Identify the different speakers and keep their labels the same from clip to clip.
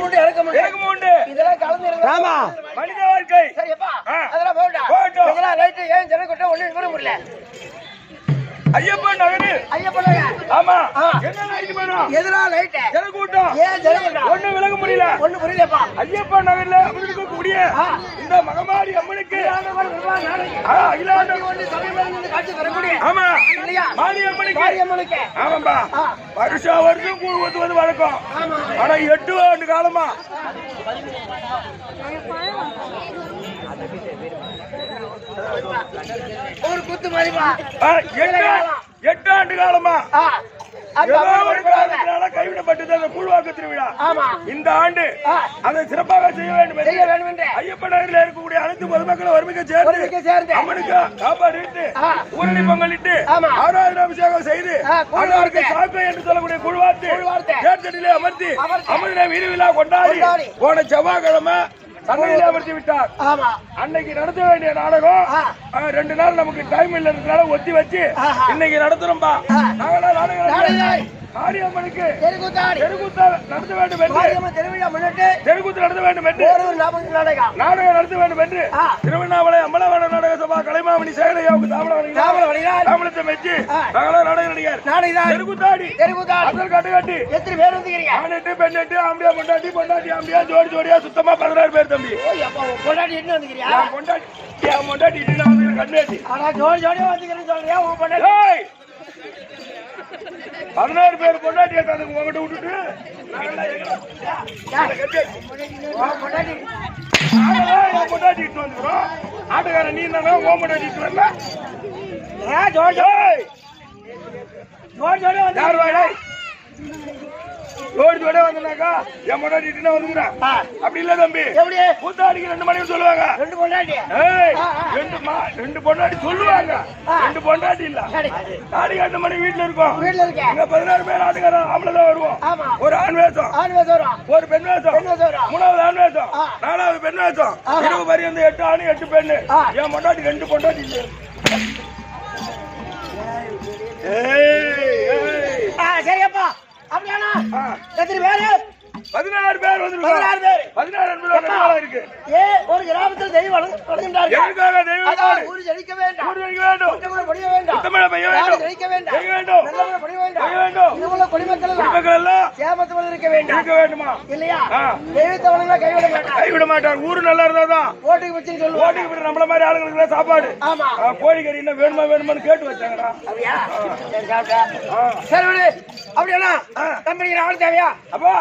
Speaker 1: உண்டு
Speaker 2: இதெல்லாம் கலந்து
Speaker 1: ஆமா மனித வாழ்க்கை
Speaker 2: சரியப்பா அதெல்லாம் போகட்டும் இதெல்லாம் ரைட் ஏன் ஜனக்கூட்டம் ஒண்ணு விட முடியல
Speaker 1: ஐயப்பன் நகரு ஆமா என்ன லைட் வேணும்
Speaker 2: எதெல்லாம் லைட்
Speaker 1: ஜனக்கூட்டம்
Speaker 2: ஏன் ஜனக்கூட்டம்
Speaker 1: ஒண்ணு விலக முடியல
Speaker 2: ஒண்ணு புரியலப்பா
Speaker 1: ஐயப்பன் நகர்ல அமர்ந்திருக்க கூடிய இந்த மகமாரி அம்மனுக்கு அகிலாண்ட
Speaker 2: ஒண்ணு சமயத்துல காட்சி வரக்கூடிய
Speaker 1: ஆமா
Speaker 2: இல்லையா
Speaker 1: மாரி அம்மனுக்கு ஆமாம்பா வருஷம் வருஷம் கூழ் ஊத்துவது வழக்கம் ஆனா 8 ஆண்டு காலமா
Speaker 2: ஒரு குத்து மாதிரிப்பா
Speaker 1: 8 ஆண்டு காலமா கைவிடப்பட்டது அந்த கூழ்வாக்கு திருவிழா இந்த ஆண்டு அதை சிறப்பாக செய்ய வேண்டும் என்று ஐயப்பன் நகரில் இருக்கக்கூடிய அனைத்து பொதுமக்களும் ஒருமிக்க சேர்ந்து அம்மனுக்கு சாப்பாடு இட்டு ஊரணி பொங்கலிட்டு ஆராதனை அபிஷேகம் செய்து அவர்களுக்கு சாப்பை என்று சொல்லக்கூடிய கூழ்வார்த்து தேர்தலிலே அமர்த்தி அம்மனை வீடு விழா கொண்டாடி போன செவ்வாய்க்கிழமை சந்தையிலே அமர்த்தி விட்டார். அன்னைக்கு நடத்த வேண்டிய நாடகம் 2 நாள் நமக்கு டைம் இல்லைன்றதுனால ஒத்தி வச்சு இன்னைக்கு நடத்துறோம்பா. நாடகம் மாரியம்மனுக்கு தெருக்கூத்து நடத்த வேண்டும் என்று நாடகம் நடத்த வேண்டும் என்று திருவண்ணாமலை அம்பலவாண நாடக சபா கலைமாமணி சேகரையாவுக்கு தாமலத்தை வச்சு நாடக நடிகர் தெருக்கூத்தாடி அதல் கட்டு கட்டி ஆணெட்டு பெண்ணெட்டு ஆம்பியா பொண்டாட்டி ஆம்பியா ஜோடி ஜோடியா சுத்தமா 16 பேர் தம்பி. பொண்டாட்டி கண்ணாட்டி 16 பேர் பொண்டாட்டி உங்ககிட்ட விட்டுட்டு பொண்டாட்டி இட்டு வந்துக்கிறோம். ஆட்டுக்காரன் நீ தானே ஓ பொண்டாட்டி இட்டு வரல ஜோடி ஜோடியா வந்தாக்கா என் பொண்டாட்டி இட்டுனா வந்துக்கிறேன். அப்படி இல்ல தம்பி கூத்தாடிக்கு 2 மணிக்கு சொல்லுவாங்க. 2 பொண்டாட்டி சொல்லுவாங்க. 2 பொண்டாட்டி இல்ல தாடி 2 மணி வீட்டுல இருக்கும். 16 பேர் ஆட்டுக்காரன் ஆம்பளைதான் வருவோம். ஒரு ஆண் வேஷம் ஒரு பெண் வேஷம் 3வது ஆண் வேஷம் 4வது பெண் வேஷம் 20 பரியந்த 8 ஆணு 8 பெண்ணு. என் பொண்டாட்டி 2 பொண்டாட்டி இல்ல.
Speaker 2: சரியப்பா அப்படியானா எத்தனை பேரு
Speaker 1: 16 பேர் வந்து 16 இருக்கு.
Speaker 2: ஒரு கிராமத்தில் தெய்வம் வளர்கின்றார்கள். ஊர் ஜெயிக்க வேண்டும் படிய வேண்டும் ஜெயிக்க வேண்டும் குடிமக்கள் எல்லாம் சேமத்தோடு இருக்க வேண்டுமா இல்லையா? தெய்வத்தை வணங்க கைவிட மாட்டார். ஊரு நல்லா இருந்தாதான் ஓட்டுக்கு வச்சு சொல்லுவோம். ஓட்டுக்கு நம்மள மாதிரி ஆளுங்களுக்கு சாப்பாடு கோழிக்கறி என்ன வேணுமான்னு கேட்டு வச்சாங்கடா. சரி அப்படியா கம்பெனி ஆள் தேவையா? அப்பா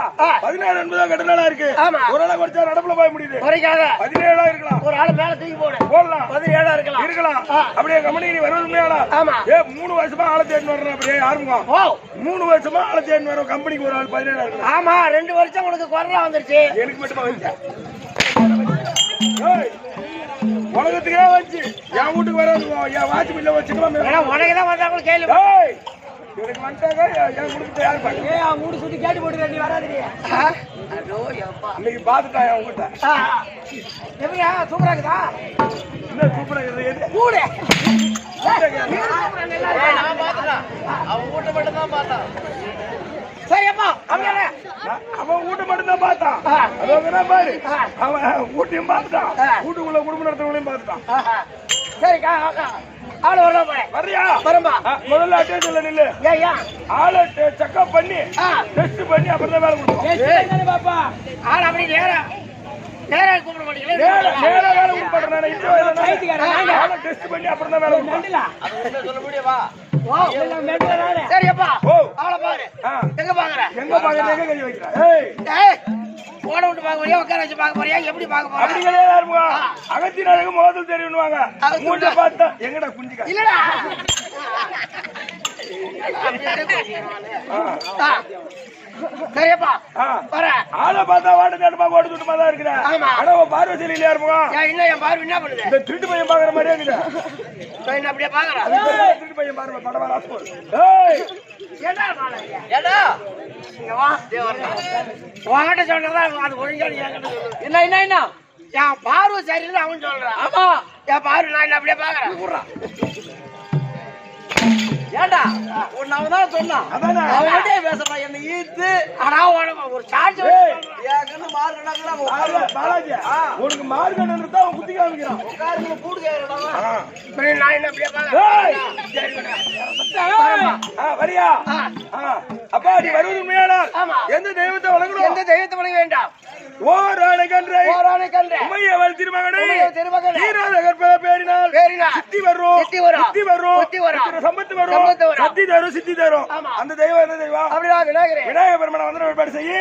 Speaker 2: 16 என்பதா கட்டணா இருக்கு. ஒரு ஆளை குறைச்சா நடப்புல போய் முடியுது. 17 இருக்கலாம். ஒரு ஆளை மேல தூக்கி போடலாம். 17 இருக்கலாம். அப்படியே கம்பெனி வருவது ஆளா 3 வருஷமா ஆளை தேடி வர்றேன். அப்படியே ஆரம்பம் 3 வருஷமா ஆளை தேடி வர கம்பெனிக்கு ஒரு ஆள் 17 இருக்கு. ஆமா 2 வருஷம் உனக்கு கொரோனா வந்துருச்சு. எனக்கு மட்டும் வந்துச்சு. உலகத்துக்கே வச்சு என் வீட்டுக்கு வராது. என் வாட்ச் பில்ல வச்சுக்கலாம். உனக்குதான் வந்தாங்க கேள்வி எனக்கு வந்துட்டாங்க. என் குடும்பத்தை யாரு பாருங்க. என் வீடு சுத்தி கேட்டு போட்டு நீ வராது. இன்னைக்கு பாத்துட்டான் என் வீட்டை. எப்படியா சூப்பரா இருக்குதா? என்ன சூப்பரா இருக்குது? கூட அவன் வீட்டை மட்டும் தான் பார்த்தான். சரியப்பா அவன் வீட்டை மட்டும் தான் பார்த்தான். அதோட பாரு அவன் வீட்டையும் பார்த்துட்டான். வீட்டுக்குள்ள குடும்பம் நடத்தவங்களையும் பார்த்துட்டான். சரிக்கா ஆளு வரலாம் வர்றியா? வரம்பா முதல்ல அட்டேஷன்ல நில்லு. ஆளு செக்அப் பண்ணி டெஸ்ட் பண்ணி அப்புறம் தான் வேலை கொடுப்போம். பாப்பா ஆள் அப்படி நேரா கூப்பிட மாட்டீங்களா? நேரா வேலை கொடுப்பேன் நான். ஆளு டெஸ்ட் பண்ணி அப்புறம் தான் வேலை கொடுப்போம். சொல்ல முடியவா? சரியப்பா ஆளை பாரு. எங்க பாக்குற எங்க கை வைக்கிற? போட விட்டு பார்க்க போறியா உட்கார வச்சு பார்க்க போறியா எப்படி பார்க்க போறியா? அப்படி கிடையாது. அகத்தின் அழகு மோதல் தெரியும்னுவாங்க. மூஞ்ச பார்த்தா எங்கடா குஞ்சிக்கா இல்லடா. சரியப்பா வர ஆளை பார்த்தா வாட்ட தேட்டமா ஓட்டு சுட்டுமா தான் இருக்கிறேன். ஆனா பார்வசியில் இல்லையா இருப்பா? இல்ல என் பார்வை என்ன பண்ணுது? இந்த திருட்டு பையன் பாக்குற மாதிரியே இருக்குது. என்ன அப்படியே பாக்குறேன். திருட்டு பையன் பாருங்க படவா ராஸ்கோல். வாட்ட சொல்றதா அது ஒழுங்கா என்ன என் பார்வை சரியில்லை அவன் சொல்றான். ஆமா என் பார்வை நான் அப்படியே பாக்குறேன். ஏண்டா உன்னால தான் சொன்னான். அவன்கிட்டே பேசுறான் என்ன ஈத்து. ஆனா ஒரு சார்ஜ்
Speaker 1: உனக்கு மார்க்கெட் இருந்தா அவன் குத்தி காமிக்கிறான் வரியா அப்பா நீ வருவது உண்மையானால் எந்த தெய்வத்தை வணங்கணும்
Speaker 2: எந்த தெய்வத்தை வணங்க வேண்டாம்
Speaker 1: ஓரானை கன்றை உமையவள் திருமகனை தீராத கற்பக பேரினால் சித்தி வரும் சம்பத்து வரும் சித்தி தரும் அந்த தெய்வம் எந்த தெய்வம் விநாயகர் பெருமானை வந்து ஏற்பாடு செய்ய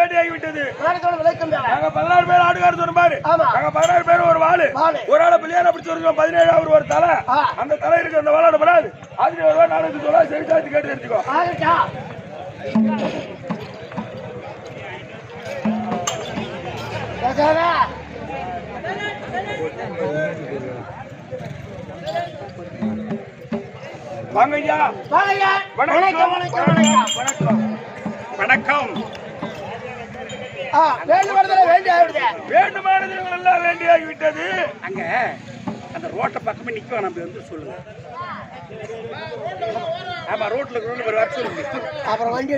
Speaker 1: வேண்டியாகிவிட்டது 16 பேர் ஆடுகார் சொன்னாரு 16 பேர் ஒரு வாழு ஒரு ஆளை பிள்ளையார பிடிச்சு 17 அவர் ஒரு தலை அந்த தலை இருக்கு அந்த வாழோட படாது அதுல ஒரு 4 சொல்ல சரி சாத்தி கேட்டு எடுத்துக்கோ வாங்கய்யா வணக்கம் வணக்கம் வேண்டுமானது எல்லாம் வேண்டியாகிவிட்டது
Speaker 2: அங்க அந்த ரோட்டை பக்கமே நிக்க நம்ம வந்து சொல்லுங்க ஆமா ரோட்ல வர சொல்லுங்க அப்புறம் வண்டி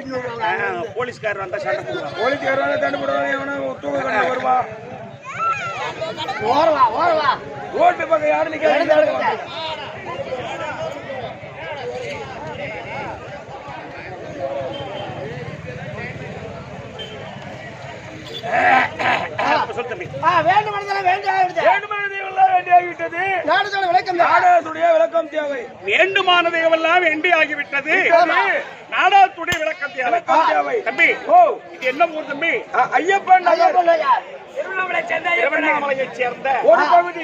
Speaker 2: போலீஸ்காரர் வந்தா சண்டை போடுவாங்க
Speaker 1: போலீஸ்காரர் வந்தா தண்ணி போடுவாங்க எவனோ தூக்க கண்டு வருவா
Speaker 2: ஓரவா
Speaker 1: ரோட்டு பக்கம் யாரு நிக்க விளக்கம் தேவை
Speaker 2: வேண்டுமானதையெல்லாம் வேண்டியாகிவிட்டது நாடகத்துடைய விளக்கம் தேவை தம்பி இது என்ன ஊர் தம்பி
Speaker 1: ஐயப்பன்
Speaker 2: திருவண்ணாமலையை சேர்ந்த
Speaker 1: ஒரு பகுதி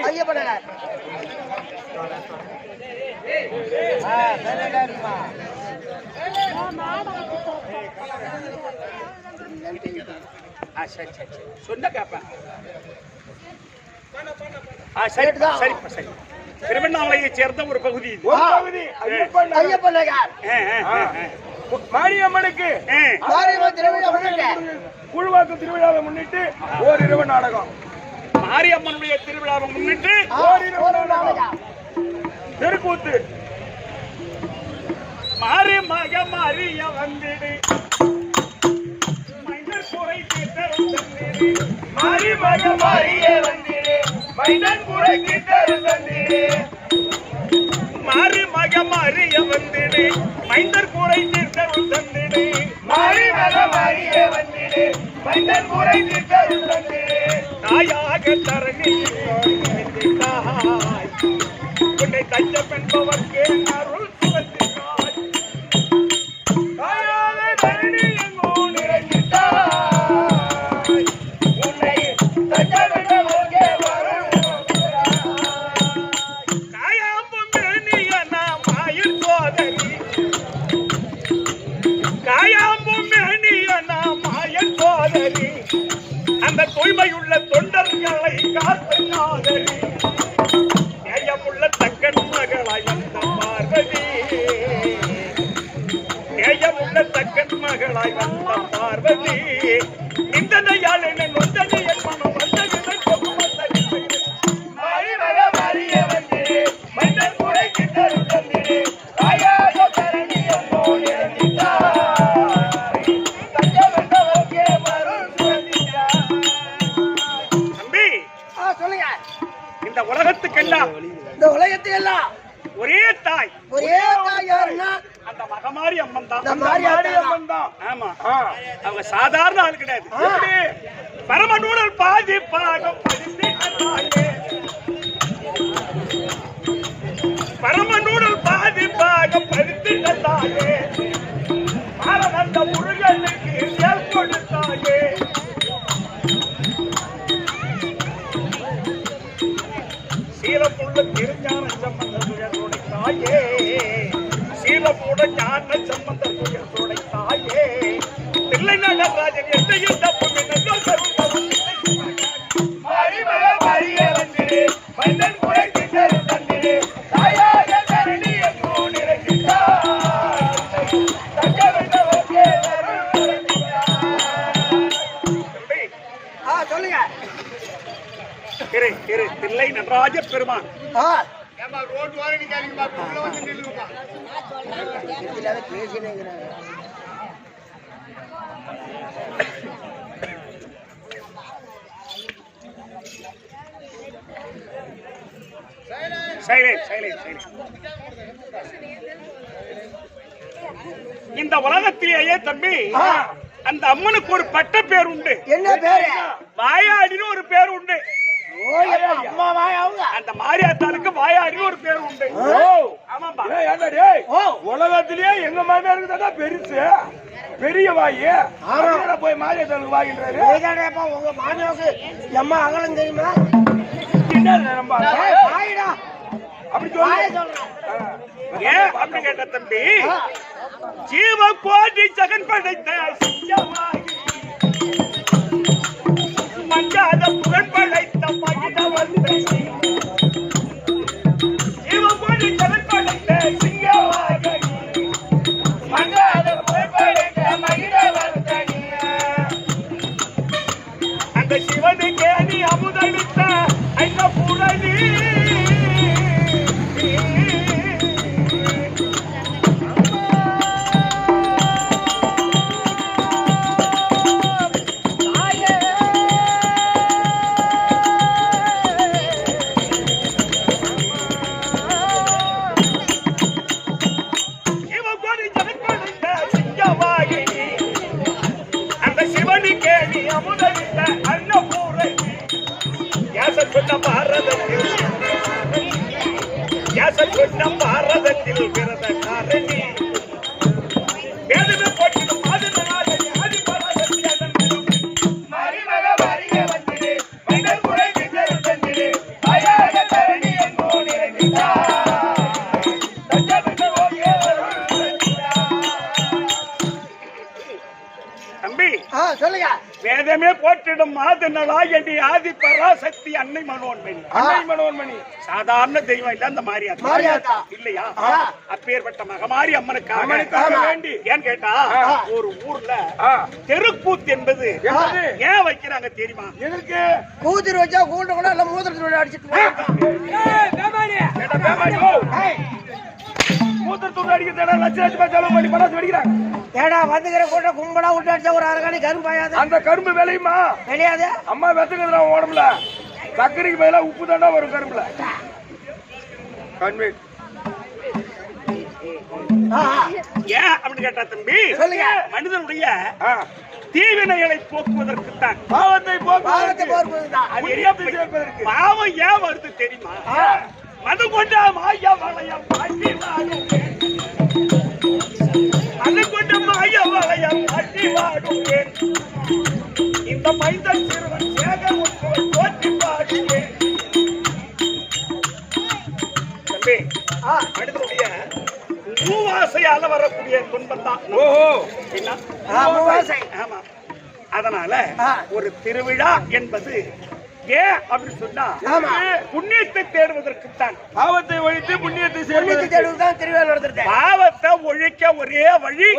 Speaker 2: சொன்ன கேப்பேன் சரி திருவண்ணாமலையை சேர்ந்த ஒரு பகுதி
Speaker 1: மாரியம்மனுக்கு குழுவாக்கும் திருவிழாவை முன்னிட்டு ஓரிரவு நாடகம்
Speaker 2: மாரியம்மனுடைய திருவிழாவை முன்னிட்டு
Speaker 1: ஓரிரவு நாடகம் தெருக்கூத்து
Speaker 2: மாறி மக மாறிய வந்திடு மைனர் குறை தீர்த்தரும்
Speaker 1: மாறி மக மாறிய வந்திடு மைனர் குறை தீர்த்தரும் தந்திடு
Speaker 2: மாறி மக மாறிய வந்திடு மைனர் குறை தீர்த்தரும் தந்திடு
Speaker 1: மாறி மக மாறிய வந்திடு மைனர் குறை தீர்த்தரும் தந்திடு
Speaker 2: தாயாக தரணியில் உன்னை தஞ்சம் என்பவர்க்கு அருள் சுமத்தினாய்
Speaker 3: தூய்மையுள்ள தொண்டர்களை காத்து நாதரி நேயமுள்ள தக்கன் மகளாய் வந்த பார்வதி நேயமுள்ள தக்கன் மகளாய் வந்த பார்வதி நிந்தனையால் என்ன நொந்தனை என் மனம் வந்தது
Speaker 2: இந்த உலகத்துக்கெல்லாம்
Speaker 3: ஒரே தாய்
Speaker 2: யாருன்னா
Speaker 3: அந்த மகமாரி அம்மன் தான்.
Speaker 2: அம்மன்
Speaker 3: தான். ஆமா அவங்க சாதாரண ஆள் கிடையாது. பரமநூடல் பாதி பாகம் பரமநூடல் பாதி பாகம் பறித்திட்ட தாயே பாரதந்த முருகனுக்கு மேல் கொடுத்தாயே சீலமுள்ள திருஞான சம்பந்த துயர் தாயே சீலமுட ஞான சம்பந்த துயர் தாயே தில்லை நடராஜன் எட்டையும் தப்பு தில்லை நடராஜ பெருமான் இந்த உலகத்திலேயே தம்பி அந்த அம்மனுக்கு ஒரு பட்ட பேர் உண்டு.
Speaker 2: என்ன பேரு?
Speaker 3: வாயாடின்னு ஒரு பேர் உண்டு.
Speaker 2: அந்த
Speaker 3: மாரியாத்தாளுக்கு வாயாடின்னு ஒரு பேர் உண்டு.
Speaker 1: உலகத்திலேயே எங்க மாமியாருக்கு தான் பெருசு பெரிய வாயி போய் மாரியாத்தாளுக்கு வாயின்றாரு.
Speaker 2: உங்க மாமியாவுக்கு எம்மா அகலம் தெரியுமா?
Speaker 1: அப்படி சொல்ல
Speaker 3: ஏன் அப்படி கேட்ட தம்பி ஜீவ கோடி ஜகன் படைத்த மஞ்சாத புகழ் படைத்த மகிழ வந்த ஜீவ கோடி ஜகன் படைத்த சிங்கமாக மஞ்சாத புகழ் படைத்த மகிழ வந்த அந்த சிவனுக்கே நீ அமுதளித்த ஐந்த புரணி பாரதத்தில் பிறந்த காரணி வேதனை போட்டிடும் தம்பி
Speaker 2: சொல்லுங்க.
Speaker 3: வேதமே போற்றிடும் மாதனலா எடி ஆதி பராசக்தி அன்னை மனோன்மணி.
Speaker 1: அன்னை மனோன்மணி
Speaker 3: சாதாரண தெய்வம் இல்ல அந்த மாரியாத்தா இல்லையா? அப்பேற்பட்ட மகமாரி அம்மனுக்காக வேண்டி ஏன் கேட்டா ஒரு ஊர்ல தெருக்கூத்து என்பது ஏன் வைக்கிறாங்க தெரியுமா?
Speaker 1: எதற்கு?
Speaker 2: கூதிரி வச்சா கூண்ட கூட இல்ல மூத்திரத்துல அடிச்சிட்டு
Speaker 1: மூத்திரத்தூர் அடிக்கிறதா லட்ச லட்சமா செலவு பண்ணி பணம் வெடிக்கிறாங்க.
Speaker 2: ஏடா வந்துக்கிற கூட்ட கும்பலா விட்டு அடிச்சா ஒரு அரை கரும்பாயாது.
Speaker 1: அந்த கரும்பு விளையுமா?
Speaker 2: விளையாது.
Speaker 1: அம்மா வெத்துக்குதுடா உடம்புல சர்க்கரைக்கு பதிலா உப்பு தாண்டா வரும் கரும்புல.
Speaker 3: ஏன் அப்படி கேட்டா தம்பி மனிதனுடைய தீவினைகளை போக்குவதற்கு தான்
Speaker 1: பாவத்தை
Speaker 3: பாவம் ஏன் வருது தெரியுமா? மது கொண்டா மாயா வளையம் பாட்டி வாடும் மது கொண்ட மாயா வளையம் பாட்டி வாடும் இந்த மைந்தன் சிறுவன் சேகர் தோற்றி பாடுவேன். தம்பி மனிதனுடைய மூவாசையால வரக்கூடிய துன்பம் தான்.
Speaker 2: ஆமா
Speaker 3: அதனால ஒரு திருவிழா என்பது ஏன் அப்படின்னு சொன்னா புண்ணியத்தை தேடுவதற்குத்தான்.
Speaker 1: பாவத்தை ஒழித்து புண்ணியத்தை தேடுவதுதான் திருவிழா நடத்துறது.
Speaker 3: பாவத்தை ஒழிக்க ஒரே வழி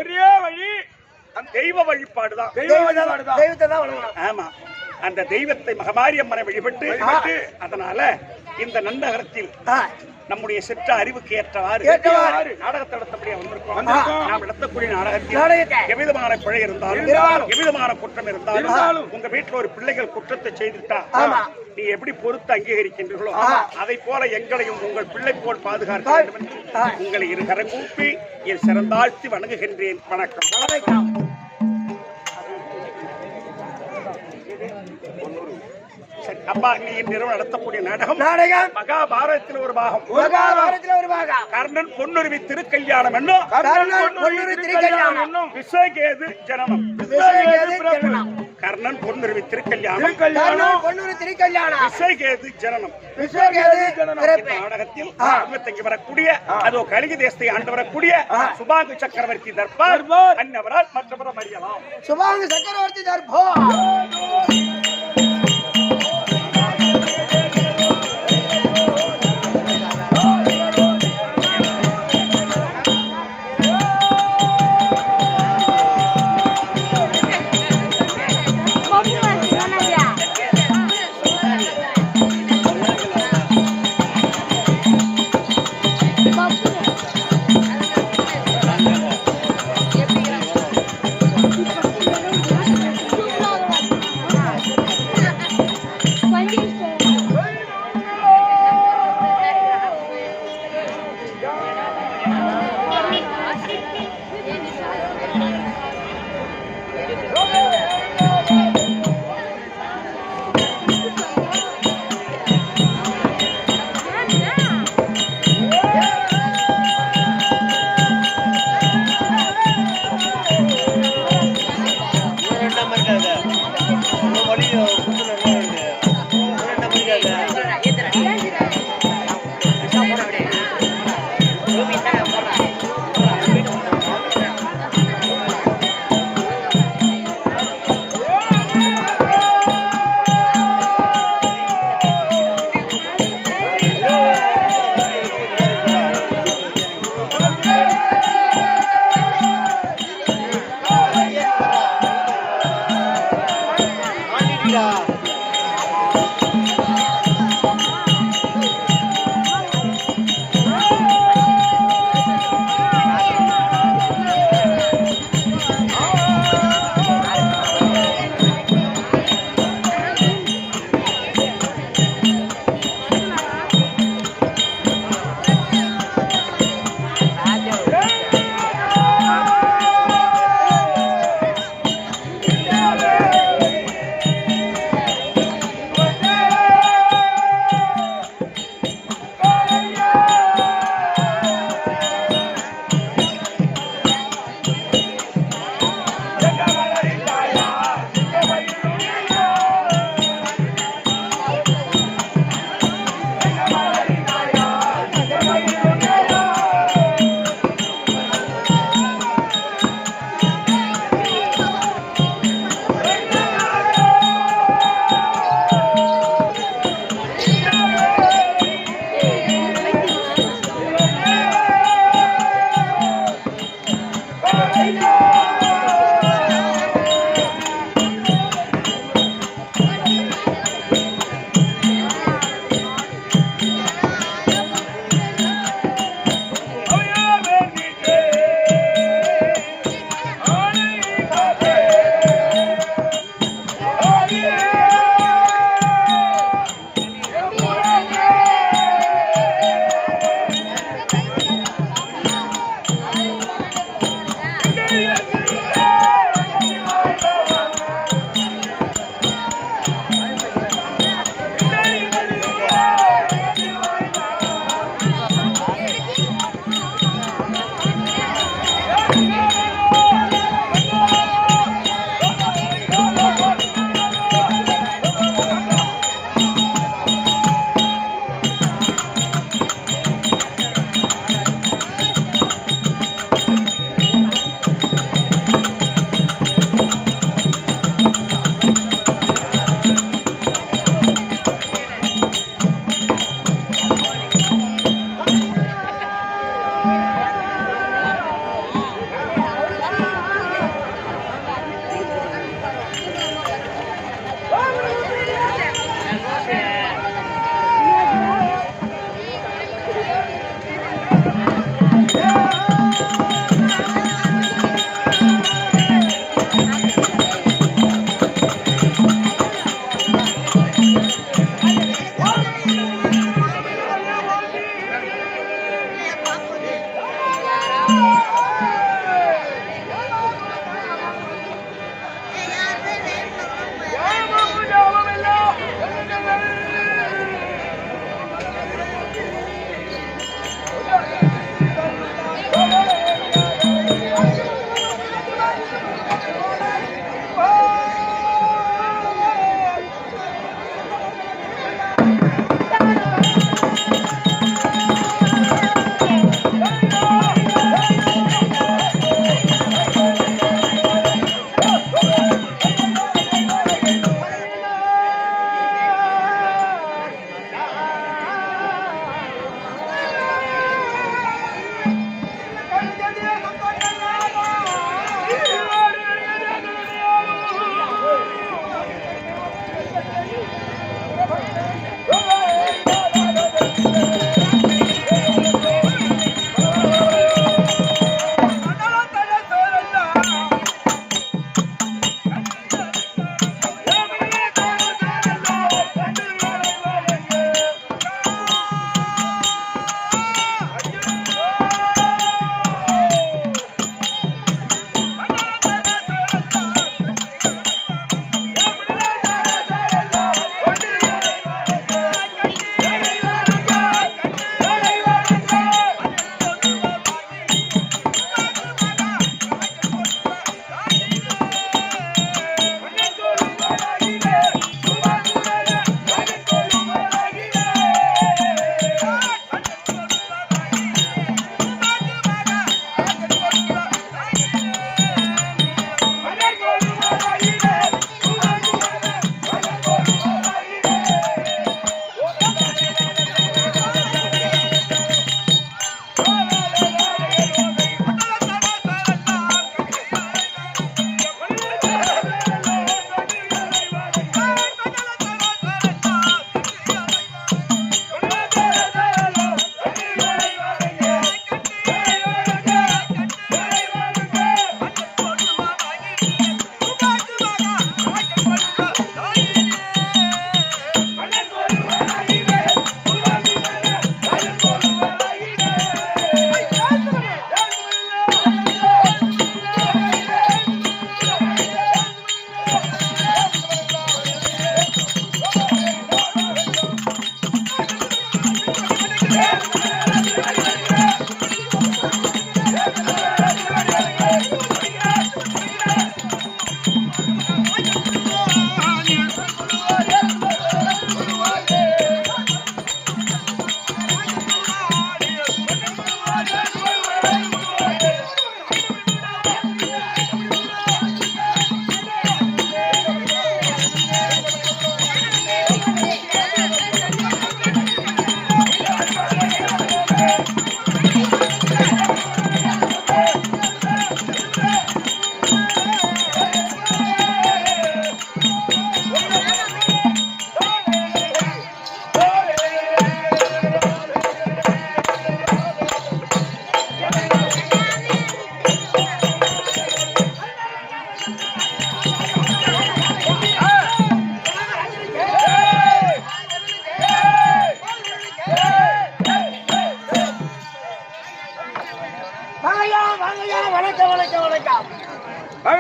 Speaker 3: தெய்வ வழிபாடுதான்.
Speaker 1: தெய்வத்தை தான் வணங்கணும்.
Speaker 3: ஆமா, அந்த தெய்வத்தை மகமாரி அம்மனை வழிபட்டு அதனால இந்த நன்னகரத்தில் நம்முடைய செற்ற அறிவுக்கு ஏற்றவாறு நாடகத்தை நடத்தபடியா வந்திருக்கோம். நாம் நடத்தக்கூடிய நாடகத்தில் எவ்விதமான பிழை இருந்தாலும் எவ்விதமான குற்றம் இருந்தாலும் உங்க வீட்டுல ஒரு பிள்ளைகள் குற்றத்தை செய்துட்டா நீ எப்படி பொறுத்து அங்கீகரிக்கின்றீர்களோ அதை போல எங்களையும் உங்கள் பிள்ளை போல் பாதுகாக்க வேண்டும் என்று உங்களை இரு கரம் கூப்பி என் சிறந்தாழ்த்தி வணங்குகின்றேன். வணக்கம். அப்பா, நீ நிறுவனம் நடத்தக்கூடிய நாடகம் மகாபாரதத்தில் ஒரு பாகம். கர்ணன் பொன்னுருவி திருக்கல்யாணம் என்னும் விஸ்வகேது ஜனனம். கர்ணன் பொன்னுருவி திருக்கல்யாணம் விஸ்வகேது ஜனனம். நாடகத்தில் தங்கி வரக்கூடிய அதோ கலிங்க தேசத்தை ஆண்டு வரக்கூடிய சுபாங்கு சக்கரவர்த்தி தர்பார் அன்னவரால் மற்றவரம் அறியலாம்.
Speaker 2: சுபாங்கு சக்கரவர்த்தி தர்பார்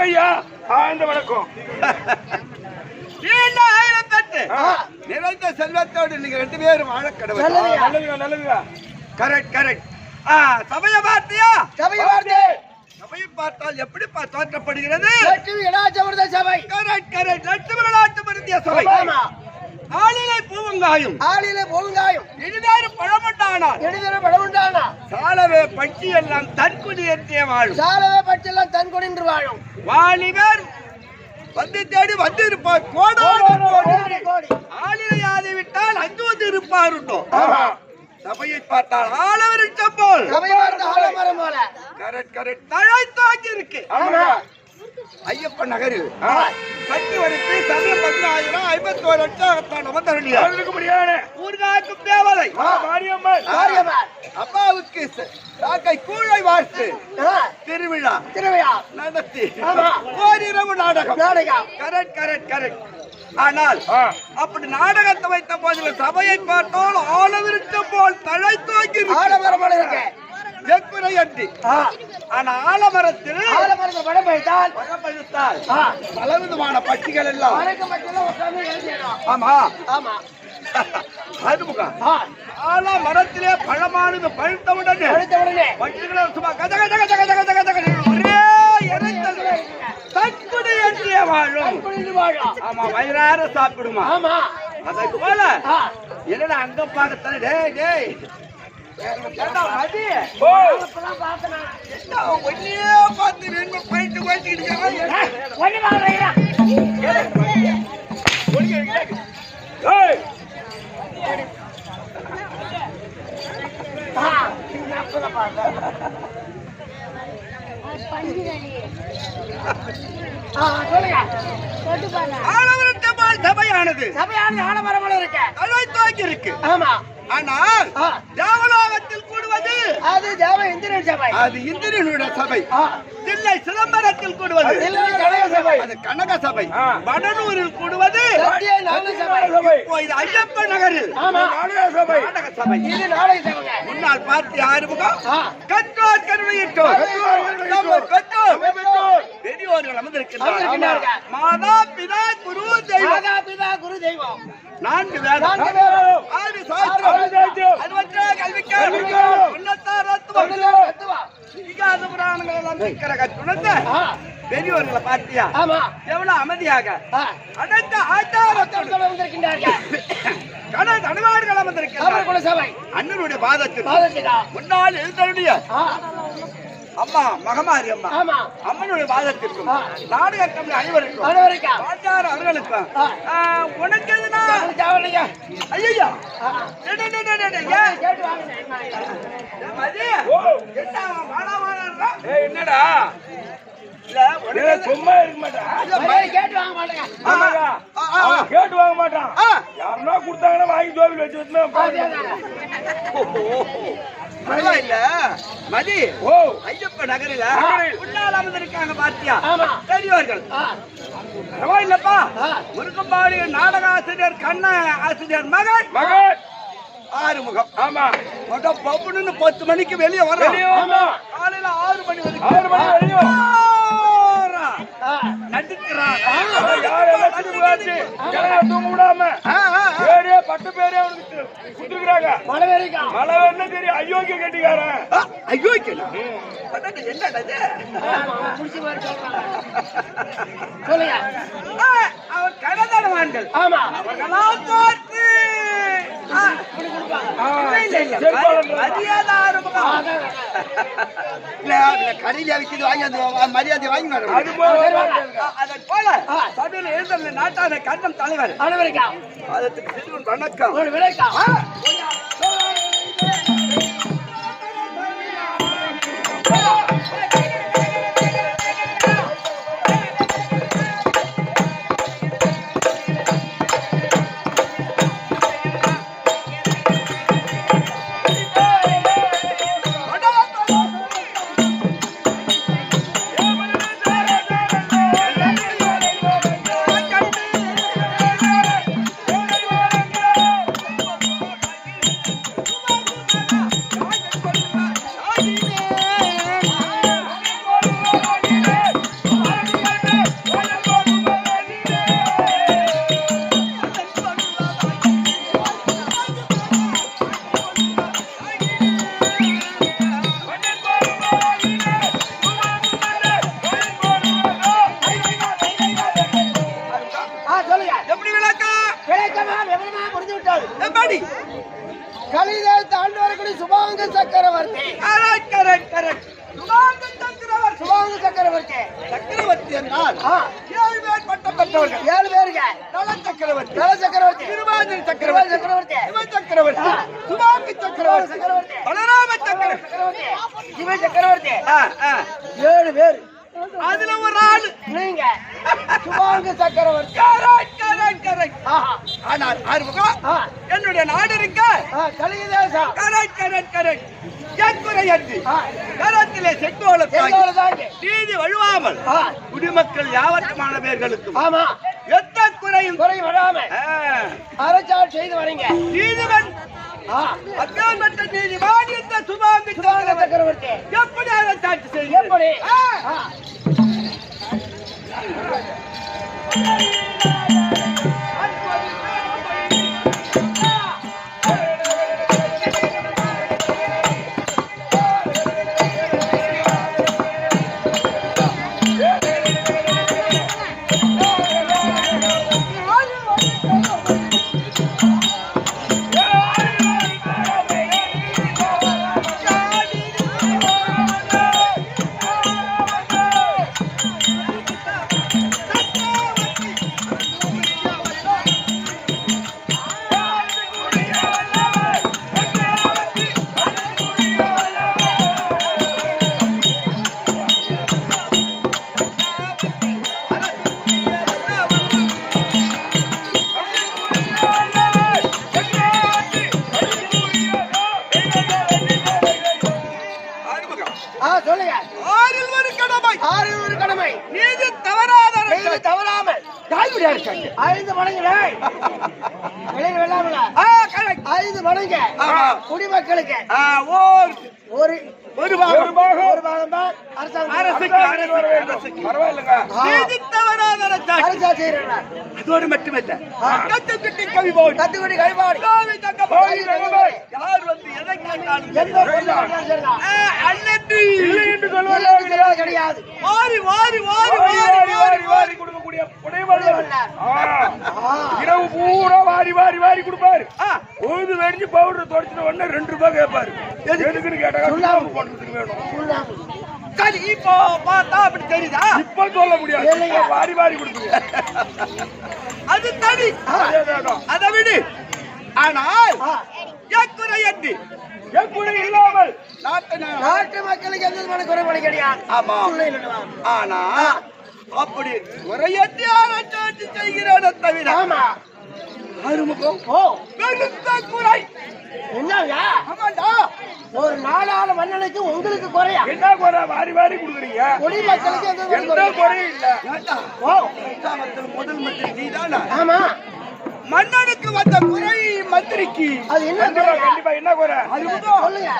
Speaker 1: ஐயா ஆழ்ந்த வணக்கம்.
Speaker 2: நிறைந்த செல்வத்தோடு நீங்க 2 பேரும் வாழ கடவுள்.
Speaker 1: நல்லதுங்க நல்லதுங்க.
Speaker 2: Correct correct. சபையை பார்த்தியா?
Speaker 4: சபையை பார்த்து
Speaker 2: சபையை பார்த்தால் எப்படி தோற்றப்படுகிறது?
Speaker 4: லட்சுமி கடாட்சமிருத சபை.
Speaker 2: Correct correct. லட்சுமி கடாட்சமிருதிய சபை.
Speaker 4: ஆமா.
Speaker 2: ஆளிலை பூவங்காயும்
Speaker 4: ஆளிலே பூங்காயும்
Speaker 2: இனிதாறு பழமண்டானால்
Speaker 4: எளிதர பழமுண்டானா
Speaker 2: சாலவே பட்சி எல்லாம் தற்குடி ஏற்றிய வாழும்.
Speaker 4: சாலவே பட்டெல்லாம் தன் கொடின்று வாழும்.
Speaker 2: வாலிபர் வந்து தேடி வந்து இருப்பார். கோடி
Speaker 4: கோடி
Speaker 2: ஆளிலை ஆதி விட்டால் அஞ்சுவது இருப்பாருட்டோ. சபையை பார்த்தால் ஆளவரிச்சம் போல்.
Speaker 4: சபையை பார்த்து ஆலமரம் போல.
Speaker 2: Correct correct. தழை தாக்கி இருக்கு.
Speaker 4: ஆமா.
Speaker 2: ஐயப்பன் நகரில் கட்டி வரித்து சமய 10,000 51 லட்சம் நமந்தருளியா ஊர்காக்கும் தேவதை
Speaker 1: மாரியம்மன்
Speaker 4: காரியமார்
Speaker 2: அப்பாவுக்கு சாக்கை கூழை வார்த்து திருவிழா
Speaker 4: திருவையா
Speaker 2: நடத்தி
Speaker 4: ஆமா.
Speaker 2: ஓரிரவு நாடகம்.
Speaker 4: நாடகம்.
Speaker 2: Correct correct correct. ஆனால் அப்படி நாடகத்தை வைத்த போதில் சபையை பார்த்தால் ஆளவிருச்சம் போல் தழை தோக்கி
Speaker 4: ஆலமரம் போல இருக்கு.
Speaker 3: எக்குறை அன்றி ஆனா ஆலமரத்தில்
Speaker 4: படம் வைத்தால்
Speaker 3: பலவிதமான பட்சிகள் எல்லாம் ஆமா
Speaker 4: ஆமா
Speaker 3: அதுமுகம் ஆலமரத்திலே பழமானது பழுத்தவுடனே பட்சிகளும் சும்மா கத கத கத கத கத கத கத ஒரே எரித்தல் தற்குடி என்றே வாழும். ஆமா வயிறார சாப்பிடுமா.
Speaker 4: ஆமா
Speaker 3: அதற்கு போல என்னடா அங்க பார்க்கத்தானே டேய் டேய் கேட்டா மதி
Speaker 1: ஓ
Speaker 3: என்ன ஒன்னே பார்த்து நின்னு போயிட்டு போயிட்டு இருக்கா
Speaker 1: ஏய்
Speaker 3: ஆலமரத்தம்மாள் சபையானது
Speaker 4: ஆலமரம் இருக்கு
Speaker 3: அலை தோங்கி இருக்கு.
Speaker 4: ஆமா
Speaker 3: ஆனால் தேவலோகத்தில் கூடுவது
Speaker 4: அது தேவ இந்திரன் சபை
Speaker 3: அது இந்திரனுடைய சபை. தில்லை சிதம்பரத்தில் கூடுவது
Speaker 4: கனக சபை
Speaker 3: அது கனக சபை. வடலூரில் கூடுவது
Speaker 4: சத்திய நாக சபை
Speaker 3: இப்போ இது ஐயப்ப நகரில்
Speaker 4: ஆமா
Speaker 1: நாடக சபை
Speaker 3: நாடக சபை.
Speaker 4: இது நாடக சபை
Speaker 3: முன்னாள் பார்ட்டி ஆறுமுகம்
Speaker 4: ஆ
Speaker 3: கற்றோர் கருணையிட்டோர் கற்றோர் பெரியோர்கள்
Speaker 4: அமர்ந்திருக்கிறார்கள்.
Speaker 3: அமர்ந்திருக்கிறார்கள். மாதா பிதா குரு தெய்வம்
Speaker 4: மாதா பிதா குரு தெய்வம்
Speaker 3: நான்கு வேதம்
Speaker 4: நான்கு வேதம்.
Speaker 3: ஆறு சாஸ்திரம் அறுபற்றே கல்விக்கார் உன்னத்தார் தத்துவம்
Speaker 4: தத்துவம்.
Speaker 3: இதிகாச புராணங்கள் எல்லாம் இருக்கிற கற்றுணர்ந்த
Speaker 4: ஆ
Speaker 3: பெரியோர்களை பார்த்தியா
Speaker 4: ஆமா
Speaker 3: எவ்வளவு அமைதியாக
Speaker 4: ஆ
Speaker 3: அனைத்து ஆச்சாரத்தோடு
Speaker 4: வந்திருக்கின்றார்கள்
Speaker 3: கடல் அனுமார்கள் அமர்ந்திருக்கிறார்.
Speaker 4: அவர்கள் சபை
Speaker 3: அண்ணனுடைய பாதத்தில்
Speaker 4: பாதத்திடா
Speaker 3: முன்னாள் எழுந்தருடைய
Speaker 4: ஆ
Speaker 3: அம்மா மகமாரி அம்மா
Speaker 4: ஆமா
Speaker 3: அம்மனுடைய பாதத்திற்கும் நாடக கம்பெனி அனைவருக்கும்
Speaker 4: அனைவருக்கா
Speaker 3: ஆச்சார அவர்களுக்கும் உனக்கு எதுனா
Speaker 4: தேவலையா
Speaker 3: ஐயா
Speaker 4: கேட்டு வாங்க
Speaker 3: என்ன மாணவனா
Speaker 1: ஏய் என்னடா
Speaker 3: இல்ல
Speaker 1: ஏய் சும்மா இருக்க மாட்டான்
Speaker 4: கேட்டு வாங்க மாட்டேங்க
Speaker 1: ஆமாடா அவன் கேட்டு வாங்க மாட்டான் யாருன்னா கொடுத்தாங்கன்னா வாங்கி ஜோபில் வச்சு வச்சுனா
Speaker 3: பரவாயில்ல மதி
Speaker 1: ஓ
Speaker 3: ஐயப்ப நகரில
Speaker 1: நகரில்.
Speaker 3: முன்னால் அமர்ந்திருக்காங்க பாத்தியா
Speaker 4: ஆமா.
Speaker 3: பெரியவர்கள் பரவாயில்லப்பா முருகம்பாடி நாடக ஆசிரியர் கண்ண ஆசிரியர் மகன்
Speaker 1: மகன்
Speaker 3: ஆறுமுகம்
Speaker 1: ஆமா
Speaker 3: மொத்தம் பப்புன்னு 10 மணிக்கு வெளியே வர
Speaker 1: வெளியே வாமா.
Speaker 3: காலையில 6 மணி வரைக்கும்
Speaker 1: 6 மணி வரையும்
Speaker 3: நடிக்கிறான்
Speaker 1: அவன் யார் எல்லாத்தையும் பார்த்து ஜனங்களை தூங்க விடாம பேரே பட்டு பேரே அவனுக்கு கொடுத்துருக்காங்க.
Speaker 4: மழை வரைக்கா
Speaker 1: மழை வரல தெரியும் அயோக்கிய கட்டிக்காரன்.
Speaker 3: ஐயோ என்னடா
Speaker 4: முடிச்சு மாதிரி சொல்றாங்க சொல்லுங்க
Speaker 3: அவர் கடதனவான்கள்
Speaker 4: ஆமா
Speaker 3: அவர்களால் பார்த்து மரியாதை ஆறுமுகம் கடையில விற்கிறது வாங்கி அந்த மரியாதை வாங்கி
Speaker 1: அது போல
Speaker 3: அதை போல சபையில் எழுந்த நாட்டான கண்ணம் தலைவர்
Speaker 4: அனைவருக்கா
Speaker 3: அதுக்கு செல்வன் வணக்கம்
Speaker 4: ஒரு விலைக்கா
Speaker 3: எப்படி விளக்கம்
Speaker 4: விலைக்கமா விவரமா முடிஞ்சு விட்டாது
Speaker 3: எப்படி
Speaker 4: கலிதேவத்தை ஆண்டு வரக்கூடிய சுபாங்க சக்கரவர்த்தி சுபாங்க சக்கரவர்த்தி
Speaker 3: சக்கரவர்த்தி என்றால்
Speaker 4: ஆ
Speaker 3: 7 பேர் பட்டம் பெற்றவர்கள்
Speaker 4: 7 பேருங்க
Speaker 3: நல சக்கரவர்த்தி
Speaker 4: நல சக்கரவர்த்தி
Speaker 3: திருவாதிரை சக்கரவர்த்தி
Speaker 4: சக்கரவர்த்தி
Speaker 3: சிவ சக்கரவர்த்தி சுபாங்கி சக்கரவர்த்தி
Speaker 4: சக்கரவர்த்தி
Speaker 3: பலராம சக்கரவர்த்தி
Speaker 4: சக்கரவர்த்தி சிவ சக்கரவர்த்தி
Speaker 3: ஆ, ஆ.
Speaker 4: 7 பேர்
Speaker 3: அதுல ஒரு ஆளு
Speaker 4: நீங்க சுபாங்க சக்கரவர்த்தி
Speaker 3: கரெக்ட்.
Speaker 4: ஆஹா
Speaker 3: ஆனால் ஆறுமுகம்
Speaker 4: ஆ
Speaker 3: என்னுடைய நாடு இருக்க
Speaker 4: கலிதேசா
Speaker 3: கரெக்ட் எக்குறை அன்றி
Speaker 4: ஆ
Speaker 3: கரத்திலே செட்டோல
Speaker 4: எங்களோட தாங்க
Speaker 3: நீதி வழுவாமல்
Speaker 4: ஆ
Speaker 3: குடிமக்கள் யாவற்றமான பேர்களுக்கும்
Speaker 4: ஆமா
Speaker 3: எத்த குறையும்
Speaker 4: குறை வராம
Speaker 3: ஆ.
Speaker 4: அரசால் செய்து வரீங்க
Speaker 3: நீதிவன்
Speaker 2: அப்பேற்பட்ட நீதிமான் இந்த சுபாங்கு
Speaker 4: சக்கரவர்த்தி
Speaker 2: எப்படி அதை சாட்சி செய்ய
Speaker 4: எப்படி சொல்லுங்க. ஆறில் ஒரு கடமை
Speaker 2: நீதி தவறாத
Speaker 4: தவறாமல் ஐந்து மடங்குல வெள்ளாமல 5 மடங்கு குடிமக்களுக்கு ஒரு
Speaker 1: ஒரு பாகம்
Speaker 4: தான் அரசாங்கம்
Speaker 1: பரவாயில்லைங்க.
Speaker 2: நீதி தவறாத
Speaker 4: அரசா செய்யறாங்க.
Speaker 2: அதோடு மட்டுமல்ல கத்துக்கிட்டு கவிபாடு
Speaker 4: கத்துக்குடி கழிப்பாடு
Speaker 2: யார் வந்து எதை கேட்டாலும்
Speaker 4: எந்த பொருள் வாங்கினாலும் சரிதான்.
Speaker 2: அல்லது
Speaker 1: இல்லை என்று சொல்வது
Speaker 4: கிடையாது.
Speaker 2: வாரி வாரி வாரி
Speaker 1: வாரி வாரி வாரி கொடுக்கக்கூடிய புனைவல்லர். இரவு பூரா வாரி வாரி வாரி கொடுப்பாரு. பொழுது வெடிஞ்சு பவுடர் தொடச்சின உடனே 2 ரூபாய் கேட்பாரு. எதுக்குன்னு கேட்டா சுண்ணாம்பு போடுறதுக்கு வேணும்.
Speaker 2: சரி இப்போ பார்த்தா அப்படி தெரியுதா?
Speaker 1: இப்ப சொல்ல முடியாது. வாரி வாரி கொடுப்பீங்க.
Speaker 2: அது தனி. அதை விடு. ஆனால் எக்குறை எட்டி
Speaker 1: எக்குறை இல்லாமல்
Speaker 4: நாட்டு மக்களுக்கு எந்த விதமான குறைபாடு கிடையாது.
Speaker 2: ஆமா. ஆனா அப்படி குறையட்டி ஆராய்ச்சி செய்கிறான தவிர
Speaker 4: ஆமா
Speaker 2: அருமுகம் பெருத்த குறை
Speaker 4: என்னங்க
Speaker 2: ஆமாண்டா.
Speaker 4: ஒரு நாளான மன்னனுக்கு உங்களுக்கு குறையா?
Speaker 1: என்ன குறை? வாரி வாரி கொடுக்குறீங்க.
Speaker 4: குடிமக்களுக்கு
Speaker 1: எந்த குறையும் இல்ல.
Speaker 2: முதல் மந்திரி நீதானா?
Speaker 4: ஆமா.
Speaker 2: மன்னனுக்கு வந்த குறை மந்திரிக்கு
Speaker 4: அது என்ன குறை?
Speaker 1: கண்டிப்பா என்ன குறை?
Speaker 4: சொல்லுங்க.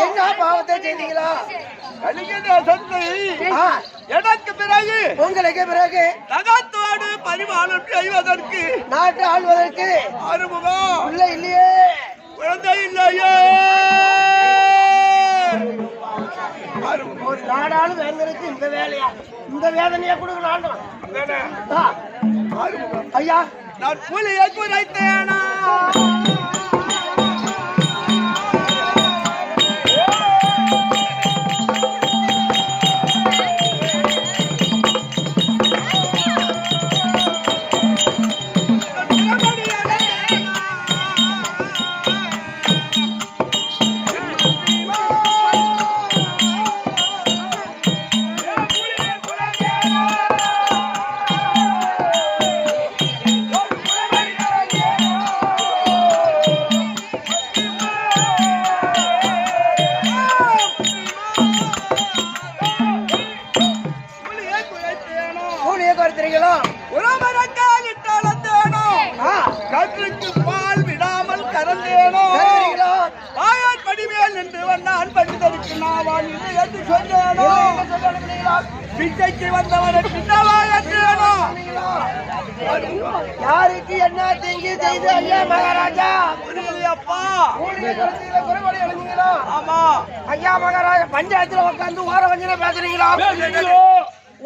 Speaker 4: என்ன பாவத்தை செய்தீங்களா?
Speaker 2: எனக்கு பிறகு
Speaker 4: உங்களுக்கு பிறகு
Speaker 2: நகத்தோடு பரிமாணம் செய்வதற்கு
Speaker 4: நாட்டை ஆள்வதற்கு
Speaker 2: அறுமுகம்
Speaker 4: உள்ள இல்லையே,
Speaker 2: குழந்தை இல்லையே.
Speaker 4: ஒரு நாடாளும் வேந்தனுக்கு இந்த வேலையா, இந்த வேதனையா கொடுக்கணும் ஐயா.
Speaker 2: நான் புலியை குறைத்தேனா? கற்றுக்கு பால் விடாமல் கறந்தேனோ, வாயால் படிமேல் என்று வந்தான் பண்டிதருக்கு நாவான் என்று சொன்னேனோ பிச்சைக்கு வந்தவரை பின்னவாக
Speaker 4: யாருக்கு என்ன தீங்கு செய்து ஐயா மகாராஜா?
Speaker 2: அப்பா
Speaker 4: ஆமா ஐயா மகாராஜா, பஞ்சாயத்துல உட்காந்து ஓர வஞ்சனை பேசுறீங்களா?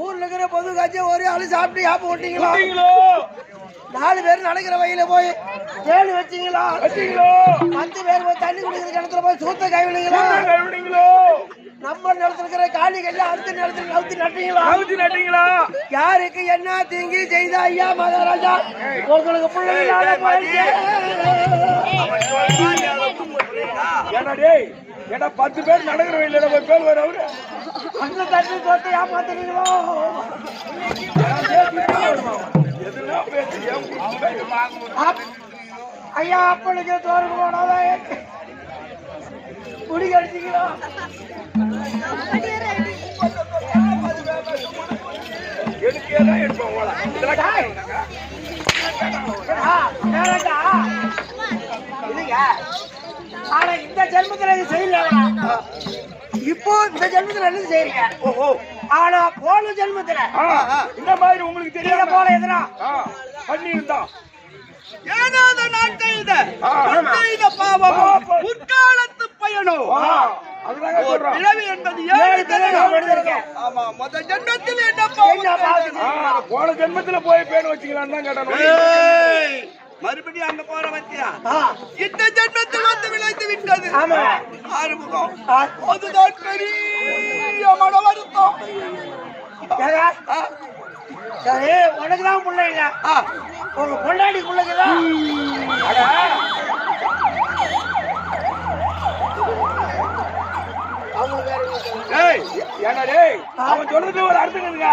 Speaker 4: ஊர்ல இருக்கிற பொது காட்சி ஒரே ஆளு சாப்பிட்டு யாப்ப விட்டீங்களா? 4 பேர் நடக்கிற வழியில போய் ஏழு வச்சீங்களா? 10 பேர் போய் தண்ணி குடிக்கிற கிணத்துல போய் சூத்த கைவிடுங்களா? நம்ம நிலத்துல இருக்கிற காணிகள் அடுத்த நிலத்துல நவுத்தி நட்டீங்களா? யாருக்கு என்ன தீங்கு செய்த ஐயா மகாராஜா? உங்களுக்கு பிள்ளைங்க
Speaker 1: ஏடா 10 பேர் நடக்கிற வழியில போய் பேர் வர அவரு
Speaker 4: அந்த தண்ணி சொத்தை ஏமாத்துறீங்களோ? ஐயா அப்பனுக்கு தோறுக்கு போனாதான் குடி கடிச்சிங்களா?
Speaker 1: எடுக்கதான் எடுப்போம்
Speaker 4: ஆனா இந்த ஜென்மத்துல இது செய்யல. இப்போ இந்த ஜென்மத்துல என்ன செய்யறீங்க? ஆனா போன ஜென்மத்துல
Speaker 1: இந்த மாதிரி உங்களுக்கு தெரியல
Speaker 4: போல எதுனா
Speaker 1: பண்ணியிருந்தா
Speaker 2: ஏனாத நாட்டையித பாவமோ முற்காலத்து பயனோ பிறவி என்பது 7 தலைமுறை. ஆமா, முதல் ஜென்மத்தில் என்ன பாவம்?
Speaker 1: போன ஜென்மத்துல போய் பேர் வச்சுக்கலான்னு தான் கேட்டான்.
Speaker 2: மறுபடியும் அங்க போற வச்சியா இந்த ஜென்மத்தில் வந்து விளைத்து விட்டது. ஆறுமுகம் அதுதான் பெரிய மன வருத்தம்.
Speaker 4: சரி, உனக்குதான் பிள்ளை இல்ல, உங்க பொண்டாடி பிள்ளைக்குதான்.
Speaker 1: அவன் சொல்றது ஒரு அர்த்தம் என்ன?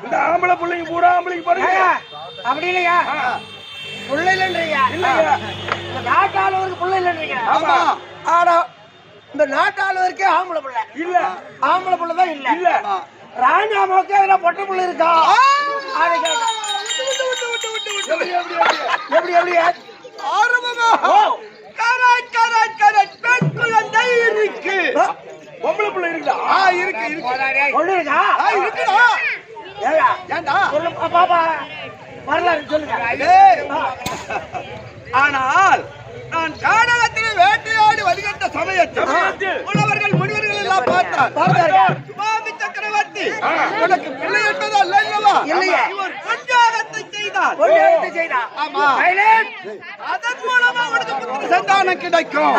Speaker 1: இந்த ஆம்பளை பிள்ளைங்க பூரா ஆம்பளைக்கு பாருங்க.
Speaker 4: அப்படி இல்லையா? பிள்ளை இல்லைன்றீங்க. இந்த நாட்டாளவருக்கு பிள்ளை இல்லைன்றீங்க. ஆனா இந்த நாட்டாளவருக்கே ஆம்பளை பிள்ளை இல்ல. ஆம்பளை பிள்ளை தான் இல்ல. இல்ல ராஜாமாவுக்கு அதுல பொட்டை பிள்ளை இருக்கா? எப்படி எப்படி
Speaker 2: இருக்கு.
Speaker 1: பொம்பளை பிள்ளை இருக்குதா?
Speaker 2: இருக்கு
Speaker 4: ஒண்ணு இருக்கா?
Speaker 2: இருக்குடா. ஏண்டா
Speaker 4: பாப்பா வரலாறு சொல்லுங்க.
Speaker 2: ஆனால் நான் காடகத்தில் வேட்டையாடி வருகின்ற சமயத்தில் உழவர்கள் முனிவர்கள் எல்லாம் பார்த்தார். சுவாமி சக்கரவர்த்தி உனக்கு பிள்ளை என்பது அல்லவா? இவர் பஞ்சாகத்தை செய்தார். ஆமா, அதன் மூலமா உனக்கு புத்திர சந்தானம் கிடைக்கும்.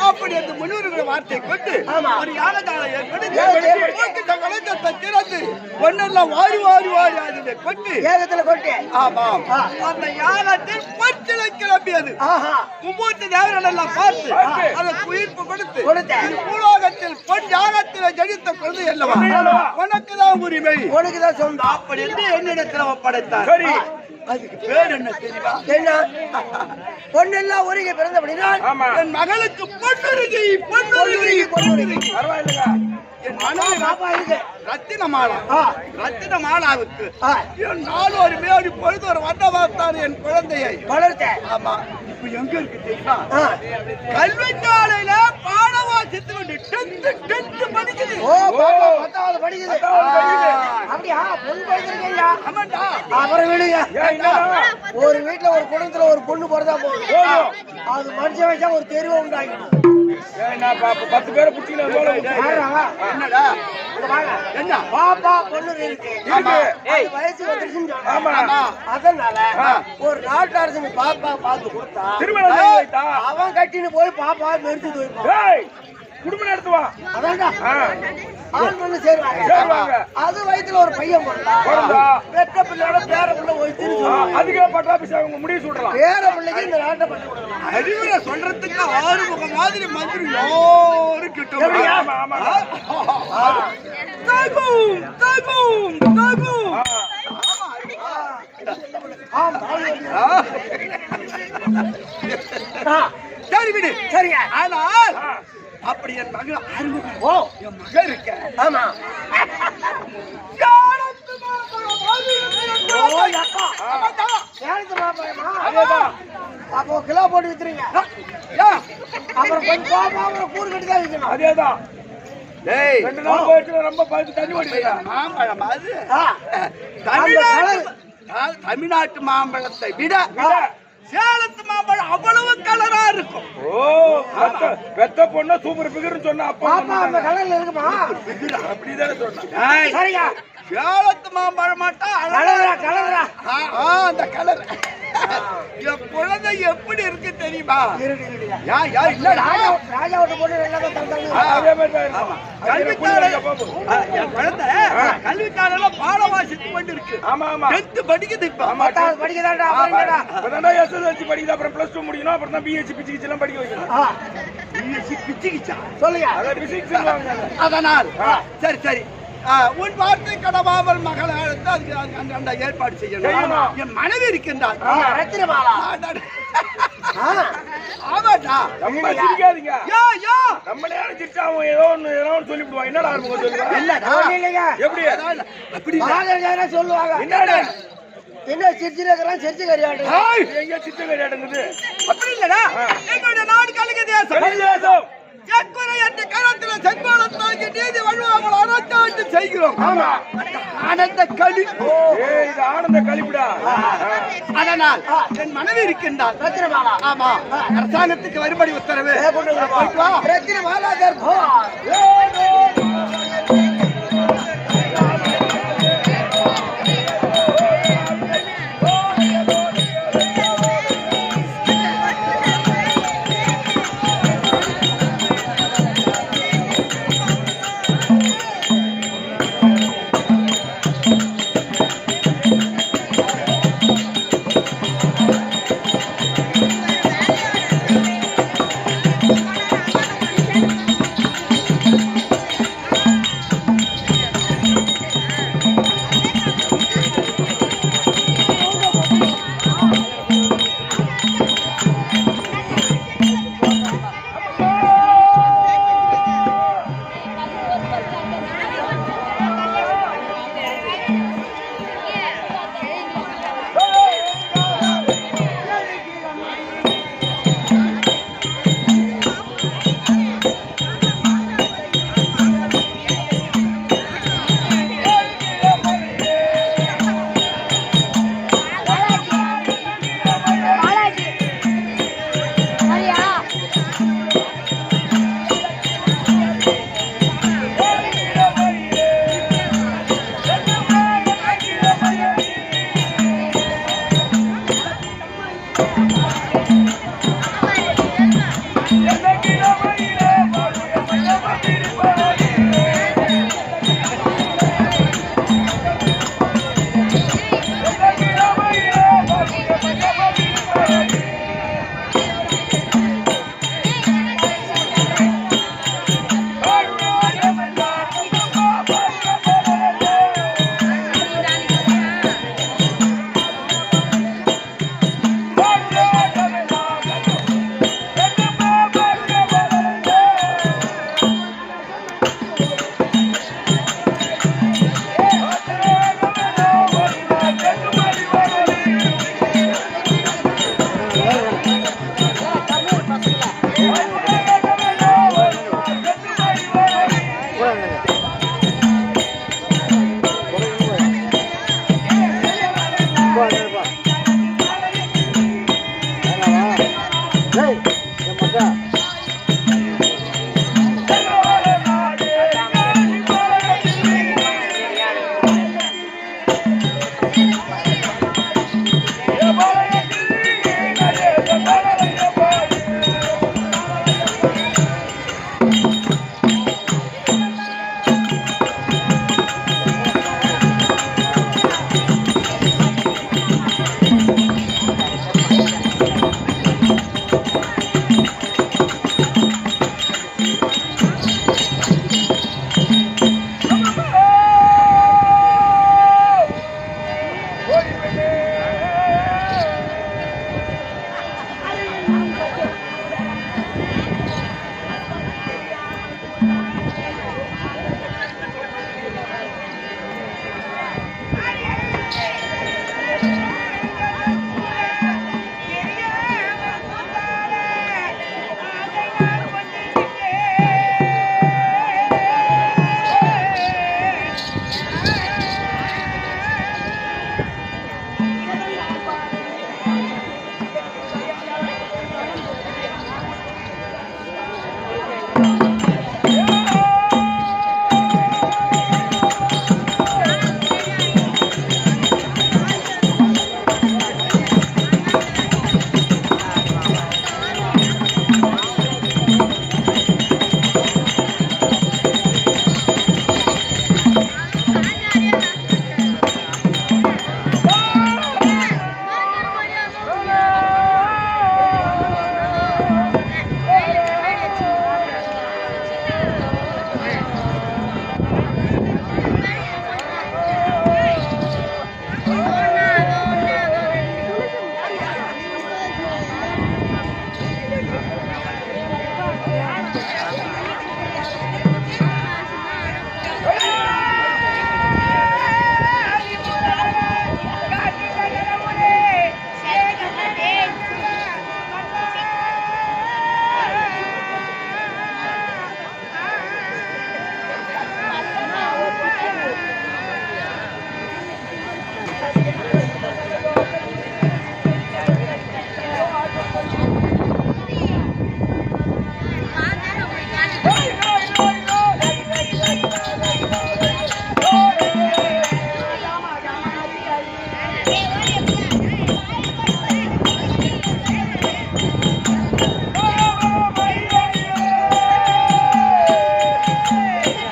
Speaker 2: அப்படி அந்த முனிவர்கள் வார்த்தை கொண்டு ஒரு யாகசாலை ஏற்படுத்தி கலக்கத்தை திறந்து ஒன்னெல்லாம் வாரி வாரி வாரி அதிலே கொண்டு
Speaker 4: ஏகத்துல கொண்டு.
Speaker 2: ஆமா, அந்த யாகத்தில் பொச்சிலை கிளம்பியது. மும்மூர்த்தி தேவர்கள் எல்லாம் பார்த்து அதை உயிர்ப்பு கொடுத்து பூலோகத்தில் பொன் யாகத்தில் ஜனித்த குழந்தை அல்லவா உனக்குதான் உரிமை,
Speaker 4: உனக்குதான் சொந்தம்.
Speaker 2: அப்படி என்று என்னிடத்தில் ஒப்படைத்தார். அதுக்கு பேர் என்ன தெரியுமா?
Speaker 4: என்ன? பொண்ணெல்லாம் ஒருங்கி பிறந்தபடினால்
Speaker 2: என் மகளுக்கு பொன்னுருகி பொன்னுருகி பொன்னுருகி. என் மனைவி
Speaker 4: பாப்பா இருக்கு
Speaker 2: ரத்தினமாலா. ரத்தினமாலாவுக்கு என் நாளொரு மேடி பொழுது ஒரு வந்த பார்த்தார் என் குழந்தையை
Speaker 4: வளர்த்த.
Speaker 2: ஆமா, இப்ப எங்க இருக்கு தெரியுமா? கல்விச்சாலையில பாடம் வாசித்து கொண்டு 10th படிக்குது.
Speaker 4: ஓ பாப்பா 10வது படிக்குது. அப்படியா? பொண்ணு படிக்கிறீங்க?
Speaker 2: ஆமாண்டா.
Speaker 4: அப்புறம் விடுங்க. ஒரு வீட்டுல ஒரு குடும்பத்துல ஒரு பொண்ணு பிறந்தா போதும், அது மனுஷன் வச்சா ஒரு தெருவை உண்டாக்கணும்.
Speaker 1: 10 பேரை பிடிச்சிக்கலாம்.
Speaker 2: என்னடா
Speaker 4: என்ன பாப்பா பொண்ணு இருக்கு, வயசு வந்துருச்சுன்னு சொன்னா அதனால ஒரு நாட்டு அரசு பாப்பா பார்த்து கொடுத்தா அவன் கட்டின்னு போய் பாப்பா மெரிச்சு போயிருப்பான்.
Speaker 1: குடும்பம் நடத்துவா.
Speaker 4: அதான்டா ஆண் பொண்ணு சேருவாங்க. அது வயசுல ஒரு பையன் பிறந்தா பெற்ற பிள்ளையோட பேர பிள்ளை போயிட்டு
Speaker 1: அதுக்கே பட்டாபிஷேகம் முடிவு சொல்றலாம்.
Speaker 4: பேர பிள்ளைக்கு இந்த நாட்டை பண்ணி கொடுக்கலாம்.
Speaker 2: அறிவுரை சொல்றதுக்கு ஆறுமுகம் மாதிரி மந்திரி யாரும் கிட்ட. சரி விடு.
Speaker 4: சரிங்க.
Speaker 2: ஆனால் அப்படி என் மகள் அறிமுகம். ஓ, என் மகள் இருக்க.
Speaker 4: ஆமா. அப்போ கிலோ போட்டு வித்துறீங்க. அப்புறம் கொஞ்சம் கோபம் அப்புறம் கூறு கட்டி தான் வைக்கணும்.
Speaker 1: அதேதான்.
Speaker 2: டேய்
Speaker 1: 2 நாள் போயிட்டு ரொம்ப பார்த்து தண்ணி ஓடிடுறா.
Speaker 2: மாம்பழம் அது
Speaker 4: ஆ,
Speaker 2: தமிழ்நாட்டு மாம்பழத்தை விட சேலத்து மாம்பழம் அவ்வளவு கலரா இருக்கும்.
Speaker 1: ஓ பெத்த பொண்ணா சூப்பர் பிகர்னு சொன்னா அப்பா
Speaker 4: பாப்பா அந்த கலர்ல இருக்குமா?
Speaker 1: அப்படிதானே சொன்னா.
Speaker 2: டேய்,
Speaker 4: சரியா?
Speaker 2: சேலத்து மாம்பழம் மட்டும்
Speaker 4: கலரா கலரா
Speaker 2: அந்த கலர் என் குழந்தை எப்படி இருக்கு தெரியுமா?
Speaker 4: இருடியா.
Speaker 2: யா இல்லடா
Speaker 4: ராஜாவோட பொண்ணு எல்லாமே தந்தாங்க.
Speaker 1: அதே மாதிரி தான் இருக்கும்.
Speaker 2: என் குழந்தை கல்விக்காரல பாடம் வாசித்து கொண்டு இருக்கு.
Speaker 1: ஆமா ஆமா
Speaker 2: 10th படிக்குது இப்ப.
Speaker 4: பத்தாவது படிக்கதான்டா அப்படிங்கடா.
Speaker 1: இப்பதான் SSLC படிக்குது, அப்புறம் +2 முடிக்கணும், அப்புறம் தான் BSc பிசிக்ஸ் எல்லாம் படிக்க வைக்கணும்.
Speaker 4: ஆ,
Speaker 2: பிச்சுக்கிச்சா
Speaker 4: சொல்லுங்க.
Speaker 1: அதான் பிசிக்ஸ் சொல்லுவாங்க.
Speaker 2: அதனால் சரி சரி உன் வார்த்தை கடவாமல் மகளை அழைத்து அதுக்கு அந்த ஏற்பாடு செய்யணும். என் மனைவி இருக்கின்றாள்.
Speaker 4: ரத்தினமாலா.
Speaker 2: ஆமாடா
Speaker 1: நம்ம சிரிக்காதீங்க.
Speaker 2: யா யா
Speaker 1: நம்மளே அடிச்சிட்டு அவன் ஏதோ ஒண்ணு சொல்லிவிடுவான். என்னடா ஆரம்பம் சொல்லுவான்.
Speaker 4: ஒண்ணும் இல்லைங்க.
Speaker 1: எப்படி
Speaker 2: அப்படி
Speaker 4: பாகஞ்சாரா சொல்லுவாங்க.
Speaker 1: என்னடா
Speaker 4: என்ன சிரிச்சிருக்கிறான் செஞ்சு கறியாடு.
Speaker 1: எங்க சித்தகரி அடங்குது.
Speaker 2: அப்படி இல்லடா. எங்களுடைய நாடு கலிங்க தேசம்.
Speaker 1: கலிதேசம்.
Speaker 2: செக்குறை என்ற காலத்துல செங்கோலத்தாக்கி நீதி வழுவாமல் அரசாட்சி செய்கிறோம்.
Speaker 1: ஆமா.
Speaker 2: ஆனந்த களி.
Speaker 1: ஏய் இது ஆனந்த கழிப்புடா.
Speaker 2: அதனால் என் மனைவி இருக்கின்றாள்.
Speaker 4: ரத்தினமாலா.
Speaker 2: ஆமா அரசாங்கத்துக்கு வரும்படி உத்தரவு. போயிட்டு வா.
Speaker 4: ரத்தினமாலா கர்ப்பா.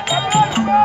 Speaker 1: அப்பா